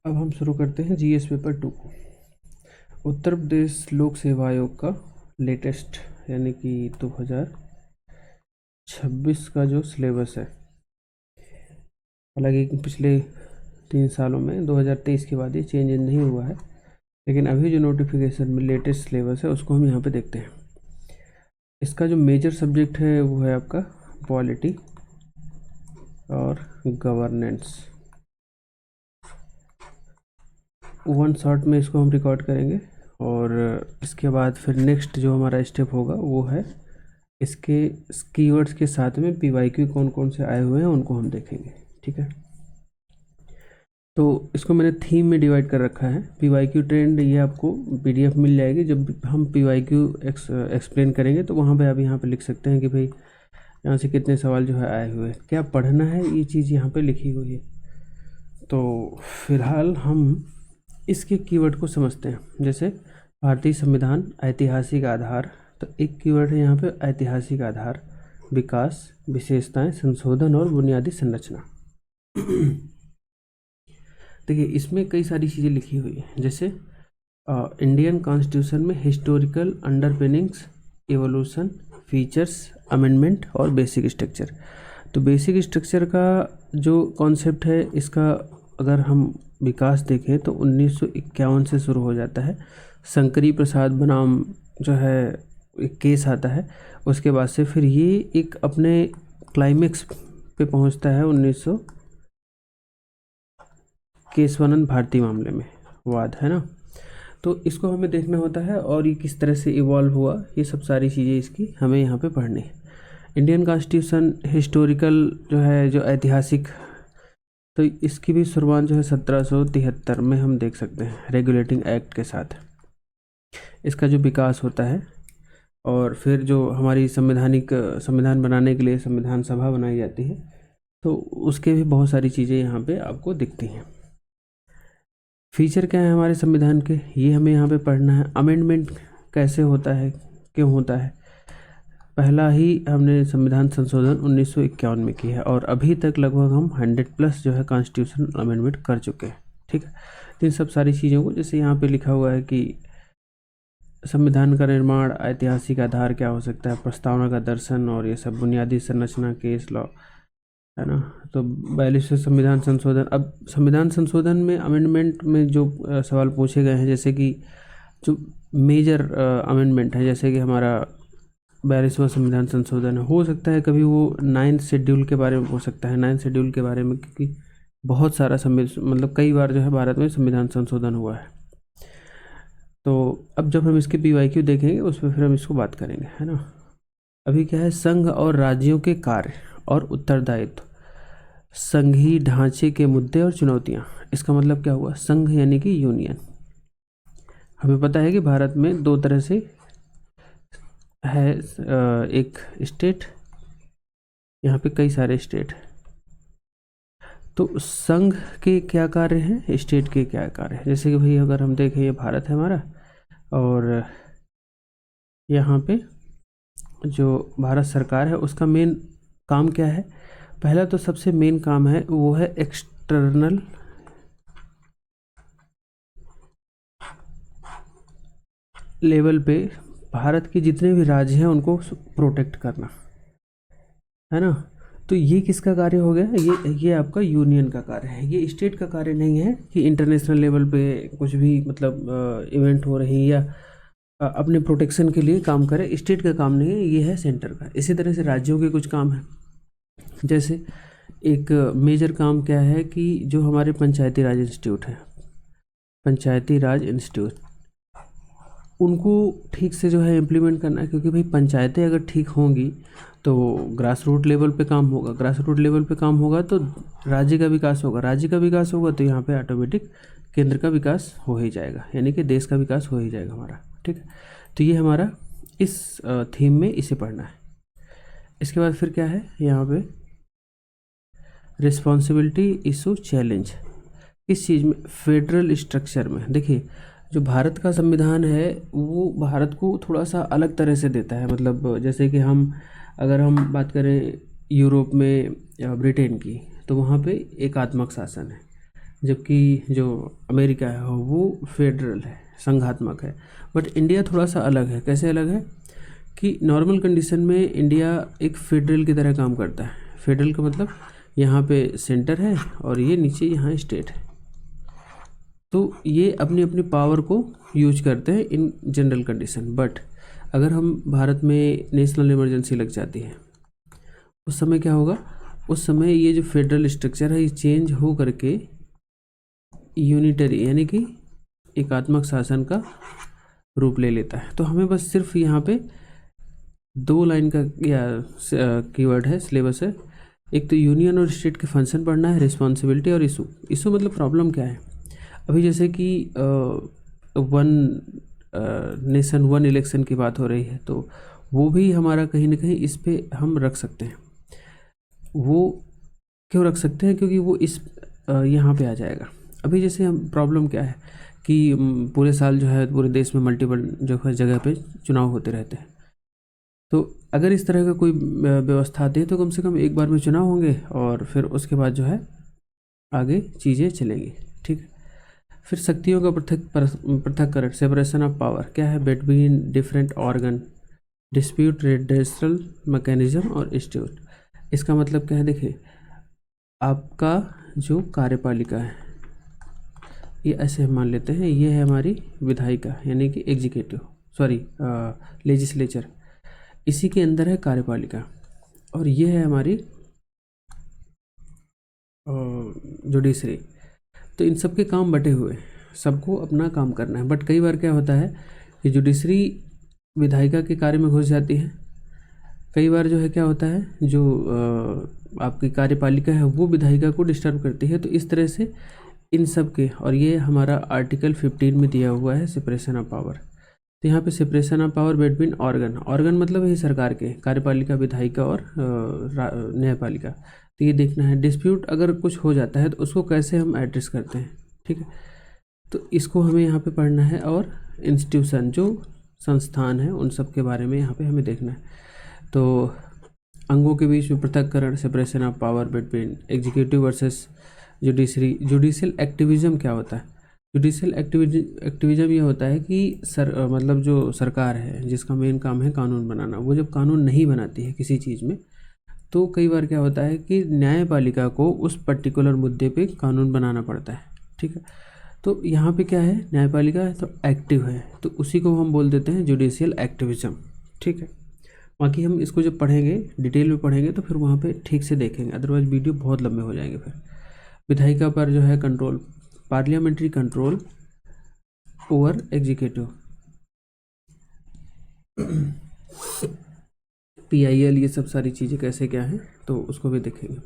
अब हम शुरू करते हैं जीएस पेपर 2। उत्तर प्रदेश लोक सेवा आयोग का लेटेस्ट यानी कि 2026 का जो सिलेबस है, हालांकि पिछले 3 सालों में 2023 के बाद ये चेंज नहीं हुआ है, लेकिन अभी जो नोटिफिकेशन में लेटेस्ट सिलेबस है उसको हम यहाँ पे देखते हैं। इसका जो मेजर सब्जेक्ट है वो है आपका पॉलिटी और गवर्नेंस। वन शॉट में इसको हम रिकॉर्ड करेंगे और इसके बाद फिर नेक्स्ट जो हमारा स्टेप होगा वो है इसके कीवर्ड्स के साथ में पीवाईक्यू कौन कौन से आए हुए हैं उनको हम देखेंगे। ठीक है, तो इसको मैंने थीम में डिवाइड कर रखा है। पीवाईक्यू ट्रेंड ये आपको पीडीएफ मिल जाएगी। जब हम पीवाईक्यू एक्सप्लेन करेंगे तो वहाँ पे आप यहाँ पे लिख सकते हैं कि भाई यहाँ से कितने सवाल जो है आए हुए हैं, क्या पढ़ना है, ये चीज़ यहाँ पे लिखी हुई है। तो फिलहाल हम इसके कीवर्ड को समझते हैं। जैसे भारतीय संविधान ऐतिहासिक आधार, तो एक कीवर्ड है यहाँ पे ऐतिहासिक आधार, विकास, विशेषताएं, संशोधन और बुनियादी संरचना। देखिए इसमें कई सारी चीज़ें लिखी हुई हैं। जैसे इंडियन कॉन्स्टिट्यूशन में historical underpinnings, evolution, features, amendment और बेसिक स्ट्रक्चर। तो बेसिक स्ट्रक्चर का जो कॉन्सेप्ट है, इसका अगर हम विकास देखें तो 1951 से शुरू हो जाता है। शंकरी प्रसाद बनाम जो है एक केस आता है, उसके बाद से फिर ये एक अपने क्लाइमेक्स पे पहुंचता है 1900 केशवानंद भारती मामले में वाद, है ना। तो इसको हमें देखना होता है और ये किस तरह से इवॉल्व हुआ, ये सब सारी चीज़ें इसकी हमें यहाँ पे पढ़नी है। इंडियन कॉन्स्टिट्यूशन हिस्टोरिकल जो है, जो ऐतिहासिक, तो इसकी भी शुरुआत जो है 1773 में हम देख सकते हैं रेगुलेटिंग एक्ट के साथ। इसका जो विकास होता है और फिर जो हमारी संविधान बनाने के लिए संविधान सभा बनाई जाती है, तो उसके भी बहुत सारी चीज़ें यहाँ पे आपको दिखती हैं। फीचर क्या है हमारे संविधान के, ये हमें यहाँ पे पढ़ना है। अमेंडमेंट कैसे होता है, क्यों होता है। पहला ही हमने संविधान संशोधन 1951 में किया है और अभी तक लगभग हम 100+ जो है कॉन्स्टिट्यूशन अमेंडमेंट कर चुके हैं। ठीक है, इन सब सारी चीज़ों को, जैसे यहाँ पे लिखा हुआ है कि संविधान का निर्माण, ऐतिहासिक आधार क्या हो सकता है, प्रस्तावना का दर्शन और ये सब, बुनियादी संरचना, केस लॉ, है ना। तो 42वें संविधान संशोधन। अब संविधान संशोधन में अमेंडमेंट में जो सवाल पूछे गए हैं, जैसे कि जो मेजर अमेंडमेंट है, जैसे कि हमारा 42वां संविधान संशोधन हो सकता है कभी वो 9th शेड्यूल के बारे में हो सकता है, 9th शेड्यूल के बारे में, क्योंकि बहुत सारा मतलब कई बार जो है भारत में संविधान संशोधन हुआ है। तो अब जब हम इसके पीवाईक्यू देखेंगे उस पर फिर हम इसको बात करेंगे, है ना। अभी क्या है, संघ और राज्यों के कार्य और उत्तरदायित्व, संघीय ढांचे के मुद्दे और चुनौतियाँ। इसका मतलब क्या हुआ, संघ यानी कि यूनियन। हमें पता है कि भारत में दो तरह से है, एक स्टेट, यहाँ पे कई सारे स्टेट। तो संघ के क्या कार्य हैं, स्टेट के क्या कार्य हैं। जैसे कि भाई अगर हम देखें, ये भारत है हमारा और यहाँ पे जो भारत सरकार है उसका मेन काम क्या है। पहला तो सबसे मेन काम है वो है एक्सटर्नल लेवल पे भारत के जितने भी राज्य हैं उनको प्रोटेक्ट करना, है ना। तो ये किसका कार्य हो गया, ये आपका यूनियन का कार्य है। ये स्टेट का कार्य नहीं है कि इंटरनेशनल लेवल पे कुछ भी मतलब इवेंट हो रही है या अपने प्रोटेक्शन के लिए काम करे, स्टेट का काम नहीं है, ये है सेंटर का। इसी तरह से राज्यों के कुछ काम है। जैसे एक मेजर काम क्या है कि जो हमारे पंचायती राज इंस्टीट्यूट है, पंचायती राज इंस्टीट्यूट, उनको ठीक से जो है इम्प्लीमेंट करना है, क्योंकि भाई पंचायतें अगर ठीक होंगी तो ग्रास रूट लेवल पे काम होगा, ग्रास रूट लेवल पे काम होगा तो राज्य का विकास होगा, राज्य का विकास होगा तो यहाँ पे ऑटोमेटिक केंद्र का विकास हो ही जाएगा, यानी कि देश का विकास हो ही जाएगा हमारा। ठीक है, तो ये हमारा इस थीम में इसे पढ़ना है। इसके बाद फिर क्या है यहाँ पे, रिस्पॉन्सिबिलिटी, इशू, चैलेंज। इस चीज़ में फेडरल स्ट्रक्चर में देखिए, जो भारत का संविधान है वो भारत को थोड़ा सा अलग तरह से देता है। मतलब जैसे कि अगर हम बात करें यूरोप में या ब्रिटेन की, तो वहाँ पे एकात्मक शासन है। जबकि जो अमेरिका है वो फेडरल है, संघात्मक है। बट इंडिया थोड़ा सा अलग है। कैसे अलग है कि नॉर्मल कंडीशन में इंडिया एक फेडरल की तरह काम करता है। फेडरल का मतलब यहाँ पे सेंटर है और ये नीचे यहाँ स्टेट है, तो ये अपनी अपनी पावर को यूज करते हैं इन जनरल कंडीशन। बट अगर हम भारत में नेशनल इमरजेंसी लग जाती है, उस समय क्या होगा, उस समय ये जो फेडरल स्ट्रक्चर है ये चेंज हो करके यूनिटरी यानी कि एकात्मक शासन का रूप ले लेता है। तो हमें बस सिर्फ यहाँ पे 2 लाइन का या कीवर्ड है, सिलेबस है। एक तो यूनियन और स्टेट के फंक्शन पढ़ना है, रिस्पॉन्सिबिलिटी और इशू। इशू मतलब प्रॉब्लम क्या है। अभी जैसे कि वन नेशन वन इलेक्शन की बात हो रही है, तो वो भी हमारा कहीं ना कहीं इस पे हम रख सकते हैं। वो क्यों रख सकते हैं, क्योंकि वो इस यहाँ पे आ जाएगा। अभी जैसे हम प्रॉब्लम क्या है कि पूरे साल जो है पूरे देश में मल्टीपल जो है जगह पे चुनाव होते रहते हैं। तो अगर इस तरह का कोई व्यवस्था आती है तो कम से कम एक बार में चुनाव होंगे और फिर उसके बाद जो है आगे चीज़ें चलेंगी। ठीक है। फिर शक्तियों का पृथक्करण, सेपरेशन ऑफ पावर क्या है, between different organ, dispute redressal mechanism और इंस्टीट्यूट। इसका मतलब क्या है, देखिए आपका जो कार्यपालिका है ये ऐसे हम मान लेते हैं, ये है हमारी विधायिका यानी कि एग्जीक्यूटिव, सॉरी लेजिस्लेचर, इसी के अंदर है कार्यपालिका, और ये है हमारी जुडिशरी। तो इन सब के काम बटे हुए, सबको अपना काम करना है। बट कई बार क्या होता है कि जुडिशरी विधायिका के कार्य में घुस जाती है। कई बार जो है क्या होता है, जो आपकी कार्यपालिका है वो विधायिका को डिस्टर्ब करती है। तो इस तरह से इन सब के, और ये हमारा आर्टिकल 15 में दिया हुआ है सेपरेशन ऑफ पावर। तो यहाँ पे separation of power between organ, organ मतलब है सरकार के, कार्यपालिका, विधायिका और न्यायपालिका। तो ये देखना है। डिस्प्यूट अगर कुछ हो जाता है तो उसको कैसे हम एड्रेस करते हैं। ठीक है, तो इसको हमें यहाँ पे पढ़ना है। और इंस्टीट्यूशन जो संस्थान है उन सब के बारे में यहाँ पे हमें देखना है। तो अंगों के बीच में पृथक्करण, separation of power between executive versus judiciary. Judicial activism क्या होता है, जुडिशियल एक्टिविज्म ये होता है कि मतलब जो सरकार है जिसका मेन काम है कानून बनाना, वो जब कानून नहीं बनाती है किसी चीज़ में, तो कई बार क्या होता है कि न्यायपालिका को उस पर्टिकुलर मुद्दे पे कानून बनाना पड़ता है। ठीक है, तो यहाँ पे क्या है, न्यायपालिका है तो एक्टिव है, तो उसी को हम बोल देते हैं जुडिशियल एक्टिविज्म। ठीक है, बाकी हम इसको जब पढ़ेंगे, डिटेल में पढ़ेंगे तो फिर वहाँ पे ठीक से देखेंगे, अदरवाइज वीडियो बहुत लंबे हो जाएंगे। फिर विधायिका पर जो है control, parliamentary control over executive, PIL, ये सब सारी चीज़ें कैसे क्या है तो उसको भी देखेंगे।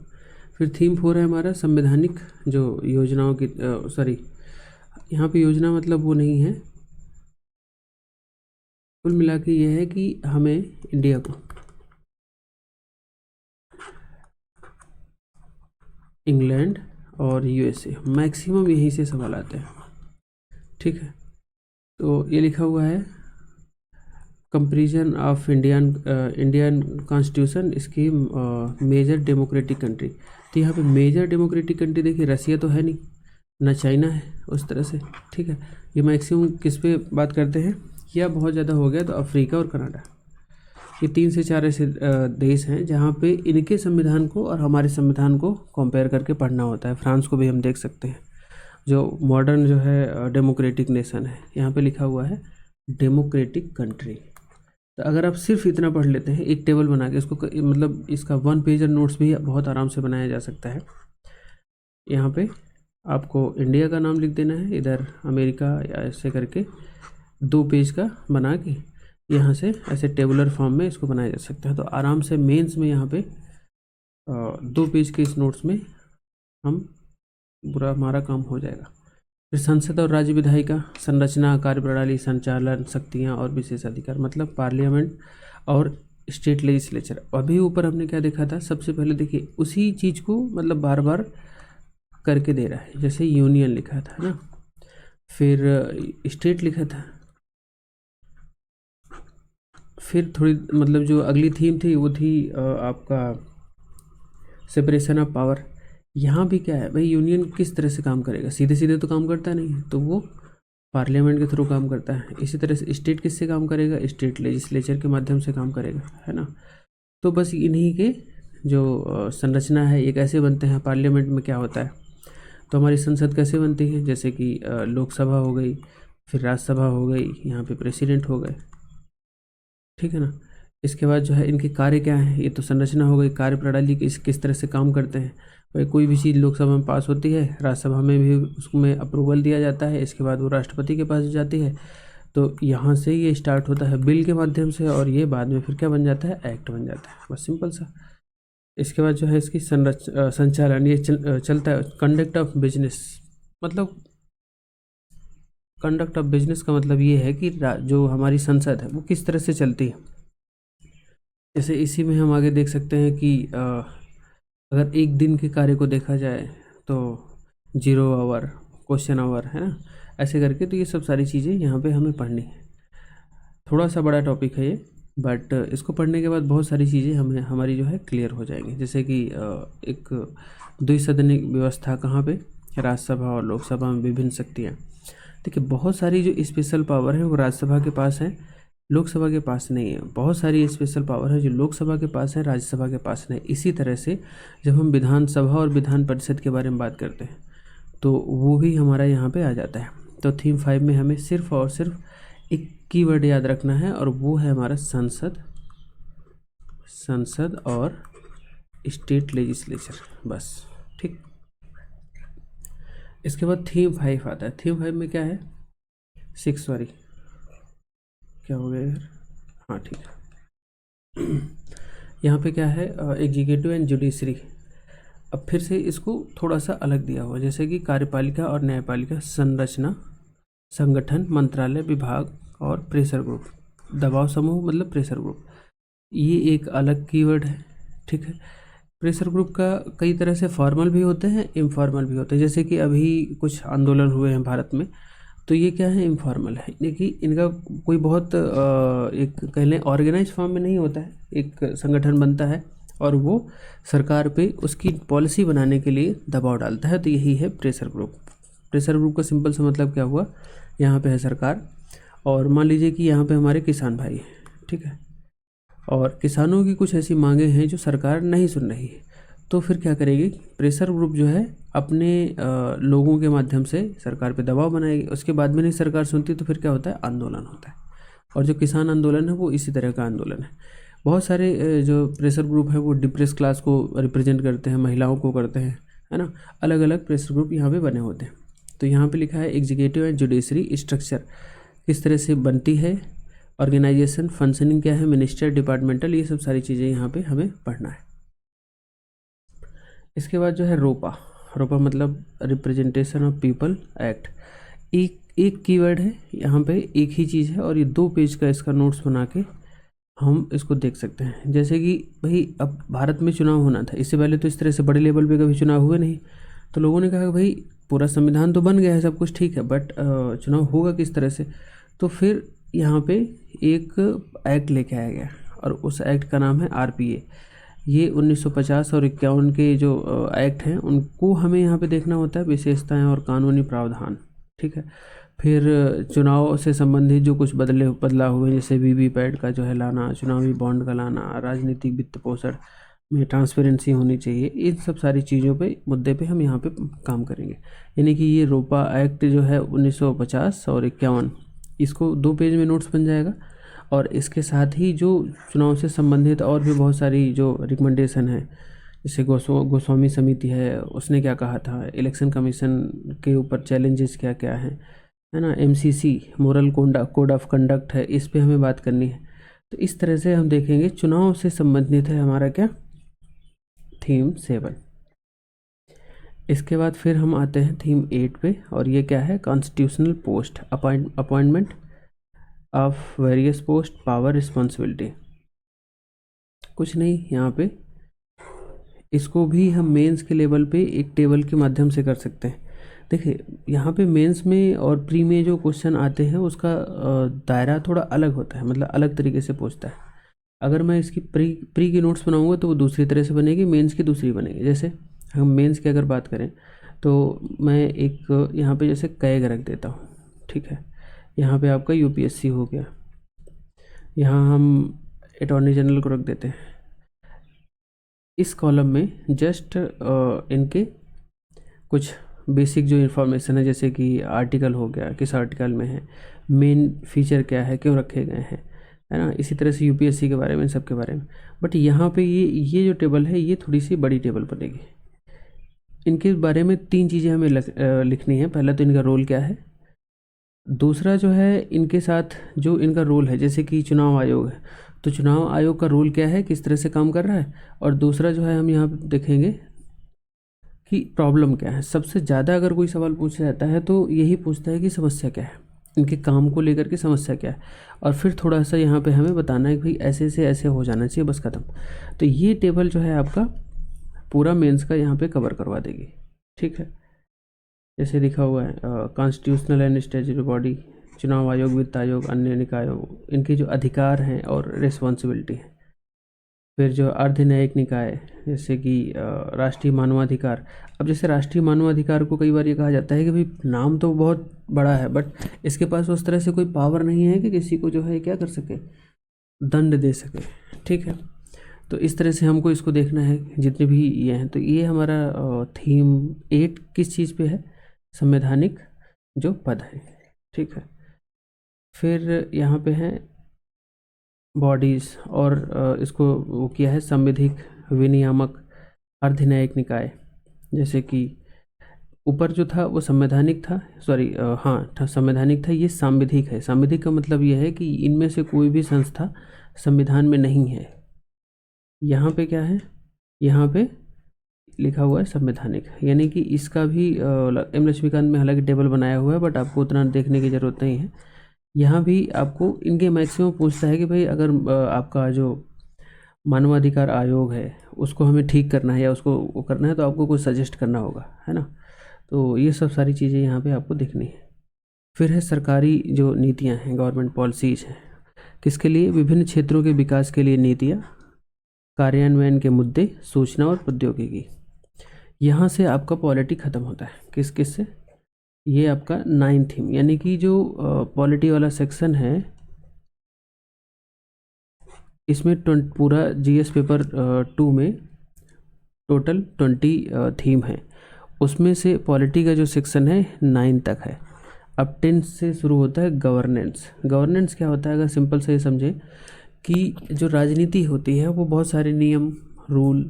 फिर थीम 4 है हमारा संवैधानिक जो योजनाओं की, सॉरी यहाँ पे योजना मतलब वो नहीं है, कुल मिला के ये है कि हमें इंडिया को इंग्लैंड और USA मैक्सिमम यहीं से सवाल आते हैं। ठीक है, तो ये लिखा हुआ है कंपेरिजन ऑफ इंडियन कॉन्स्टिट्यूशन इसकी मेजर डेमोक्रेटिक कंट्री। तो यहाँ पे मेजर डेमोक्रेटिक कंट्री देखिए, रसिया तो है नहीं, ना चाइना है उस तरह से। ठीक है, ये मैक्सिमम किस पे बात करते हैं, या बहुत ज़्यादा हो गया तो अफ्रीका और कनाडा, ये 3 से 4 ऐसे देश हैं जहाँ पे इनके संविधान को और हमारे संविधान को कंपेयर करके पढ़ना होता है। फ्रांस को भी हम देख सकते हैं, जो मॉडर्न जो है डेमोक्रेटिक नेशन है, यहाँ पे लिखा हुआ है डेमोक्रेटिक कंट्री। तो अगर आप सिर्फ इतना पढ़ लेते हैं एक टेबल बना के, इसको मतलब इसका 1 पेजर नोट्स भी बहुत आराम से बनाया जा सकता है। यहाँ पे आपको इंडिया का नाम लिख देना है, इधर अमेरिका, या ऐसे करके 2 पेज का बना के यहाँ से ऐसे टेबुलर फॉर्म में इसको बनाया जा सकता है। तो आराम से मेंस में यहाँ पे 2 पेज के इस नोट्स में हम पूरा हमारा काम हो जाएगा। फिर संसद और राज्य विधायिका, संरचना, कार्यप्रणाली, संचालन, शक्तियाँ और विशेष अधिकार, मतलब पार्लियामेंट और स्टेट लेजिस्लेचर। अभी ऊपर हमने क्या देखा था, सबसे पहले देखिए उसी चीज़ को मतलब बार बार करके दे रहा है। जैसे यूनियन लिखा था ना, फिर स्टेट लिखा था, फिर थोड़ी मतलब जो अगली थीम थी वो थी आपका सेपरेशन ऑफ पावर। यहाँ भी क्या है भाई, यूनियन किस तरह से काम करेगा, सीधे सीधे तो काम करता नहीं है, तो वो पार्लियामेंट के थ्रू काम करता है। इसी तरह से स्टेट किससे काम करेगा, स्टेट लेजिस्लेचर के माध्यम से काम करेगा, है ना। तो बस इन्हीं के जो संरचना है ये कैसे बनते हैं, पार्लियामेंट में क्या होता है, तो हमारी संसद कैसे बनती है, जैसे कि लोकसभा हो गई, फिर राज्यसभा हो गई, यहाँ पे प्रेसिडेंट हो गए, ठीक है ना। इसके बाद जो है इनके कार्य क्या हैं, ये तो संरचना हो गई, कार्य प्रणाली किस तरह से काम करते हैं। भाई कोई भी चीज़ लोकसभा में पास होती है, राज्यसभा में भी उसमें अप्रूवल दिया जाता है, इसके बाद वो राष्ट्रपति के पास जाती है। तो यहाँ से ये स्टार्ट होता है बिल के माध्यम से, और ये बाद में फिर क्या बन जाता है, एक्ट बन जाता है, बस सिंपल सा। इसके बाद जो है इसकी संचालन ये चलता है। कंडक्ट ऑफ बिजनेस, मतलब कंडक्ट ऑफ बिजनेस का मतलब ये है कि जो हमारी संसद है वो किस तरह से चलती है। जैसे इसी में हम आगे देख सकते हैं कि अगर एक दिन के कार्य को देखा जाए तो 0 आवर, क्वेश्चन आवर, है ना, ऐसे करके। तो ये सब सारी चीज़ें यहाँ पे हमें पढ़नी है। थोड़ा सा बड़ा टॉपिक है ये, बट इसको पढ़ने के बाद बहुत सारी चीज़ें हमें हमारी जो है क्लियर हो जाएंगी। जैसे कि एक द्विसदनी व्यवस्था कहाँ पे, राज्यसभा और लोकसभा में विभिन्न शक्तियाँ। देखिए बहुत सारी जो स्पेशल पावर है वो राज्यसभा के पास है, लोकसभा के पास नहीं है। बहुत सारी स्पेशल पावर है जो लोकसभा के पास है, राज्यसभा के पास नहीं। इसी तरह से जब हम विधानसभा और विधान परिषद के बारे में बात करते हैं तो वो भी हमारा यहाँ पे आ जाता है। तो थीम 5 में हमें सिर्फ और सिर्फ एक कीवर्ड याद रखना है, और वो है हमारा संसद और स्टेट लेजिस्लेचर, बस, ठीक। इसके बाद थीम 5 आता है। थीम 5 में क्या है, 6, सॉरी क्या हो गया यार, हाँ ठीक है। यहाँ पे क्या है, एग्जीक्यूटिव एंड जुडिशरी। अब फिर से इसको थोड़ा सा अलग दिया हुआ, जैसे कि कार्यपालिका और न्यायपालिका, संरचना, संगठन, मंत्रालय, विभाग और प्रेशर ग्रुप। दबाव समूह मतलब प्रेशर ग्रुप, ये एक अलग कीवर्ड है, ठीक है। प्रेशर ग्रुप का कई तरह से फॉर्मल भी होते हैं, इनफॉर्मल भी होते हैं। जैसे कि अभी कुछ आंदोलन हुए हैं भारत में, तो ये क्या है, इनफॉर्मल है, देखिए इनका कोई बहुत एक कह लें ऑर्गेनाइज फॉर्म में नहीं होता है। एक संगठन बनता है और वो सरकार पे उसकी पॉलिसी बनाने के लिए दबाव डालता है, तो यही है प्रेशर ग्रुप। प्रेशर ग्रुप का सिंपल सा मतलब क्या हुआ, यहाँ पे है सरकार, और मान लीजिए कि यहाँ पे हमारे किसान भाई हैं, ठीक है, और किसानों की कुछ ऐसी मांगे हैं जो सरकार नहीं सुन रही है। तो फिर क्या करेगी, प्रेशर ग्रुप जो है अपने लोगों के माध्यम से सरकार पे दबाव बनाएगी। उसके बाद में नहीं सरकार सुनती तो फिर क्या होता है, आंदोलन होता है। और जो किसान आंदोलन है वो इसी तरह का आंदोलन है। बहुत सारे जो प्रेशर ग्रुप है वो डिप्रेस क्लास को रिप्रेजेंट करते हैं, महिलाओं को करते हैं, है ना। अलग अलग प्रेशर ग्रुप यहाँ पे बने होते हैं। तो यहाँ पे लिखा है एग्जीक्यूटिव एंड जुडिशरी स्ट्रक्चर किस तरह से बनती है, ऑर्गेनाइजेशन, फंक्शनिंग क्या है, मिनिस्टर, डिपार्टमेंटल, ये सब सारी चीज़ें यहाँ पे हमें पढ़ना है। इसके बाद जो है रोपा। रोपा मतलब रिप्रेजेंटेशन ऑफ पीपल एक्ट। एक कीवर्ड है यहाँ पे, एक ही चीज़ है, और ये 2 पेज का इसका नोट्स बना के हम इसको देख सकते हैं। जैसे कि भाई अब भारत में चुनाव होना था, इससे पहले तो इस तरह से बड़े लेवल पे कभी चुनाव हुए नहीं। तो लोगों ने कहा कि भाई पूरा संविधान तो बन गया है, सब कुछ ठीक है, बट चुनाव होगा किस तरह से। तो फिर यहाँ पे एक एक्ट लेके आया गया, और उस एक्ट का नाम है आरपीए। ये 1950 और 51 के जो एक्ट हैं उनको हमें यहाँ पे देखना होता है, विशेषताएं और कानूनी प्रावधान, ठीक है। फिर चुनाव से संबंधित जो कुछ बदलाव हुए, जैसे वीवीपैट का जो है लाना, चुनावी बॉन्ड का लाना, राजनीतिक वित्त पोषण में ट्रांसपेरेंसी होनी चाहिए, इन सब सारी चीज़ों पे मुद्दे पे हम यहाँ पे काम करेंगे। यानी कि ये रोपा एक्ट जो है 1950 और 51, इसको 2 पेज में नोट्स बन जाएगा। और इसके साथ ही जो चुनाव से संबंधित और भी बहुत सारी जो रिकमेंडेशन है, जैसे गोस्वामी समिति है, उसने क्या कहा था, इलेक्शन कमीशन के ऊपर चैलेंजेस क्या क्या हैं, है ना, MCC moral code of conduct है, इस पे हमें बात करनी है। तो इस तरह से हम देखेंगे चुनाव से संबंधित है हमारा क्या, थीम 7। इसके बाद फिर हम आते हैं थीम 8 पे, और ये क्या है, constitutional post, appointment of various post, power, responsibility. कुछ नहीं यहाँ पे, इसको भी हम मेंस के लेवल पे एक टेबल के माध्यम से कर सकते हैं। देखिए यहाँ पे मेंस में और प्री में जो क्वेश्चन आते हैं उसका दायरा थोड़ा अलग होता है, मतलब अलग तरीके से पूछता है। अगर मैं इसकी प्री की नोट्स बनाऊंगा तो वो दूसरी तरह से बनेगी, मेंस की दूसरी बनेगी। जैसे हम मेंस की अगर बात करें तो मैं एक यहाँ पे जैसे कैग रख देता हूँ, ठीक है। यहाँ पे आपका यूपीएससी हो गया, यहाँ हम अटॉर्नी जनरल को रख देते हैं। इस कॉलम में जस्ट इनके कुछ बेसिक जो इन्फॉर्मेशन है, जैसे कि आर्टिकल हो गया, किस आर्टिकल में है, मेन फीचर क्या है, क्यों रखे गए हैं, है ना। इसी तरह से यूपीएससी के बारे में, सब के बारे में। बट यहाँ पे ये जो टेबल है ये थोड़ी सी बड़ी टेबल बनेगी। इनके बारे में 3 चीज़ें हमें लिखनी है। पहला तो इनका रोल क्या है, दूसरा जो है इनके साथ जो इनका रोल है, जैसे कि चुनाव आयोग है तो चुनाव आयोग का रोल क्या है, किस तरह से काम कर रहा है। और दूसरा जो है हम यहाँ पे देखेंगे कि प्रॉब्लम क्या है। सबसे ज़्यादा अगर कोई सवाल पूछा जाता है तो यही पूछता है कि समस्या क्या है, इनके काम को लेकर के समस्या क्या है। और फिर थोड़ा सा यहाँ पे हमें बताना है कि भाई ऐसे से ऐसे हो जाना चाहिए, बस ख़त्म। तो ये टेबल जो है आपका पूरा मेंस का यहाँ पे कवर करवा देगी, ठीक है। जैसे लिखा हुआ है कॉन्स्टिट्यूशनल एंड स्टैट्यूटरी बॉडी, चुनाव आयोग, वित्त आयोग, अन्य निकायों, इनके जो अधिकार हैं और रिस्पॉन्सिबिलिटी है। फिर जो अर्धन्यायिक निकाय, जैसे कि राष्ट्रीय मानवाधिकार। अब जैसे राष्ट्रीय मानवाधिकार को कई बार ये कहा जाता है कि भाई नाम तो बहुत बड़ा है, बट इसके पास उस तरह से कोई पावर नहीं है कि किसी को जो है क्या कर सके, दंड दे सके, ठीक है। तो इस तरह से हमको इसको देखना है जितने भी ये हैं। तो ये हमारा थीम 8 किस चीज़ पे है, संवैधानिक जो पद है, ठीक है। फिर यहाँ पे है बॉडीज़, और इसको वो किया है संविधिक, विनियामक, अर्धन्यायिक निकाय। जैसे कि ऊपर जो था वो संवैधानिक था, सॉरी हाँ था संवैधानिक था, ये सांविधिक है। सांविधिक का मतलब ये है कि इनमें से कोई भी संस्था संविधान में नहीं है। यहाँ पे क्या है, यहाँ पे लिखा हुआ है संवैधानिक, यानी कि इसका भी एम लक्ष्मीकांत में हालांकि टेबल बनाया हुआ है, बट आपको उतना देखने की ज़रूरत नहीं है। यहाँ भी आपको इनके मैक्सिमम पूछता है कि भाई अगर आपका जो मानवाधिकार आयोग है उसको हमें ठीक करना है या उसको वो करना है तो आपको कुछ सजेस्ट करना होगा, है ना। तो ये सब सारी चीज़ें यहाँ पे आपको देखनी है। फिर है सरकारी जो नीतियाँ हैं, गवर्नमेंट पॉलिसीज़ हैं, किसके लिए, विभिन्न क्षेत्रों के विकास के लिए नीतियाँ, कार्यान्वयन के मुद्दे, सूचना और प्रौद्योगिकी। यहाँ से आपका पॉलिटी ख़त्म होता है। किस किस से, ये आपका 9 थीम, यानी कि जो पॉलिटी वाला सेक्शन है इसमें पूरा जीएस पेपर 2 में टोटल 20 थीम है। उसमें से पॉलिटी का जो सेक्शन है 9 तक है। अब 10 से शुरू होता है गवर्नेंस। गवर्नेंस क्या होता है, अगर सिंपल से समझें कि जो राजनीति होती है वो बहुत सारे नियम, रूल,